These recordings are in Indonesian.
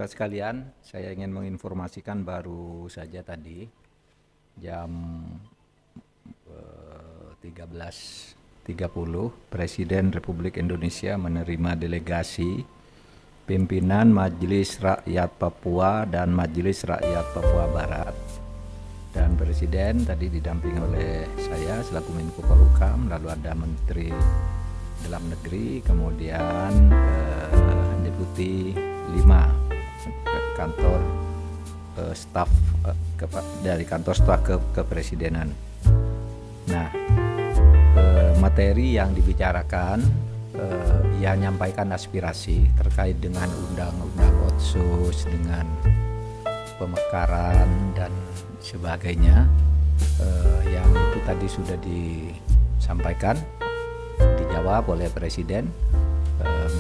Saudara sekalian, saya ingin menginformasikan baru saja tadi jam 13.30 Presiden Republik Indonesia menerima delegasi pimpinan Majelis Rakyat Papua dan Majelis Rakyat Papua Barat. Dan Presiden tadi didampingi oleh saya selaku Menko Polhukam, lalu ada Menteri Dalam Negeri, kemudian Deputi 5 kantor staf dari kantor staf kepresidenan. Nah, materi yang dibicarakan ia menyampaikan aspirasi terkait dengan undang-undang Otsus, dengan pemekaran dan sebagainya, yang itu tadi sudah disampaikan, dijawab oleh Presiden.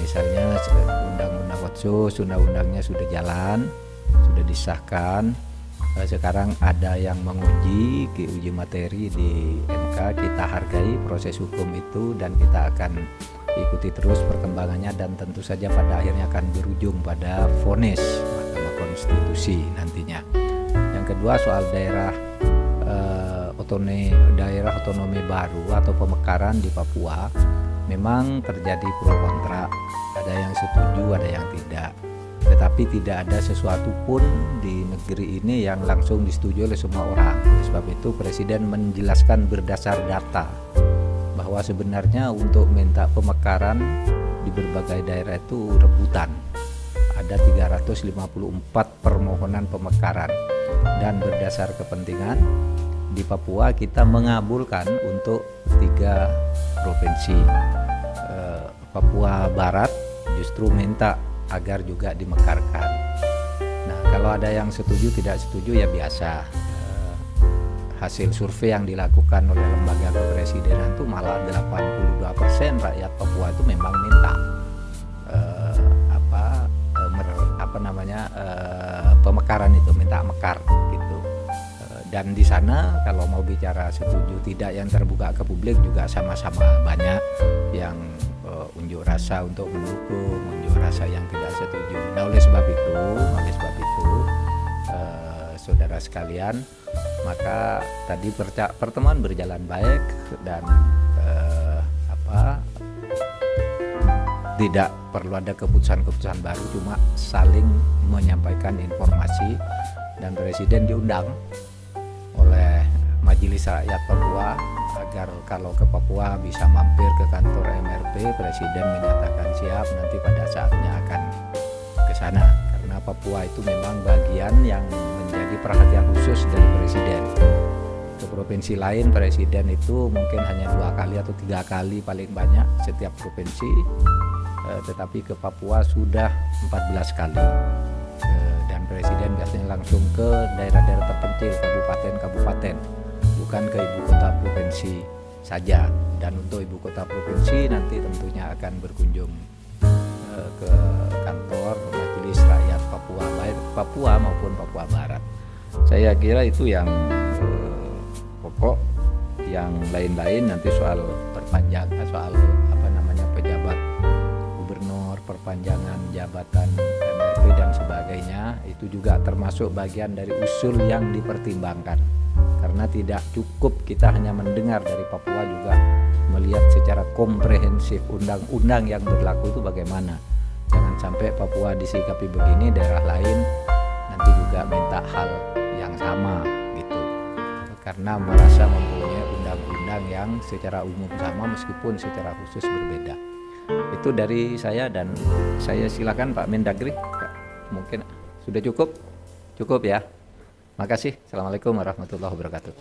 Misalnya undang-undang Otsus, undang-undangnya sudah jalan, sudah disahkan. Sekarang ada yang menguji, uji materi di MK. Kita hargai proses hukum itu dan kita akan ikuti terus perkembangannya, dan tentu saja pada akhirnya akan berujung pada vonis Mahkamah Konstitusi nantinya. Yang kedua, soal daerah otonomi baru atau pemekaran di Papua. Memang terjadi pro kontra, ada yang setuju, ada yang tidak. Tetapi tidak ada sesuatu pun di negeri ini yang langsung disetujui oleh semua orang. Oleh sebab itu Presiden menjelaskan berdasar data bahwa sebenarnya untuk minta pemekaran di berbagai daerah itu rebutan. Ada 354 permohonan pemekaran, dan berdasar kepentingan di Papua kita mengabulkan untuk 3 provinsi. Papua Barat justru minta agar juga dimekarkan. Nah, kalau ada yang setuju tidak setuju ya biasa. Hasil survei yang dilakukan oleh lembaga kepresidenan itu malah 82% rakyat Papua itu memang minta pemekaran itu, minta mekar gitu. Dan di sana kalau mau bicara setuju tidak yang terbuka ke publik juga sama-sama banyak yang unjuk rasa untuk mendukung, unjuk rasa yang tidak setuju. Nah, oleh sebab itu saudara sekalian, maka tadi pertemuan berjalan baik dan tidak perlu ada keputusan-keputusan baru, cuma saling menyampaikan informasi. Dan Presiden diundang oleh Majelis Rakyat Papua agar kalau ke Papua bisa mampir ke kantor MRP. Presiden menyatakan siap, nanti pada saatnya akan ke sana, karena Papua itu memang bagian yang menjadi perhatian khusus dari Presiden. Ke provinsi lain Presiden itu mungkin hanya 2 kali atau 3 kali paling banyak setiap provinsi, tetapi ke Papua sudah 14 kali. Dan Presiden biasanya langsung ke daerah-daerah terpencil, kabupaten-kabupaten, bukan ke ibu kota provinsi saja. Dan untuk ibu kota provinsi nanti tentunya akan berkunjung ke kantor Majelis Rakyat Papua, baik Papua maupun Papua Barat. Saya kira itu yang pokok. Yang lain-lain nanti soal pejabat gubernur, perpanjangan jabatan MRP dan sebagainya, itu juga termasuk bagian dari usul yang dipertimbangkan. Karena tidak cukup kita hanya mendengar dari Papua, juga melihat secara komprehensif undang-undang yang berlaku itu bagaimana. Jangan sampai Papua disikapi begini, daerah lain nanti juga minta hal yang sama gitu. Karena merasa mempunyai undang-undang yang secara umum sama meskipun secara khusus berbeda. Itu dari saya, dan saya silakan Pak Mendagri. Mungkin sudah cukup ya. Makasih. Assalamualaikum warahmatullahi wabarakatuh.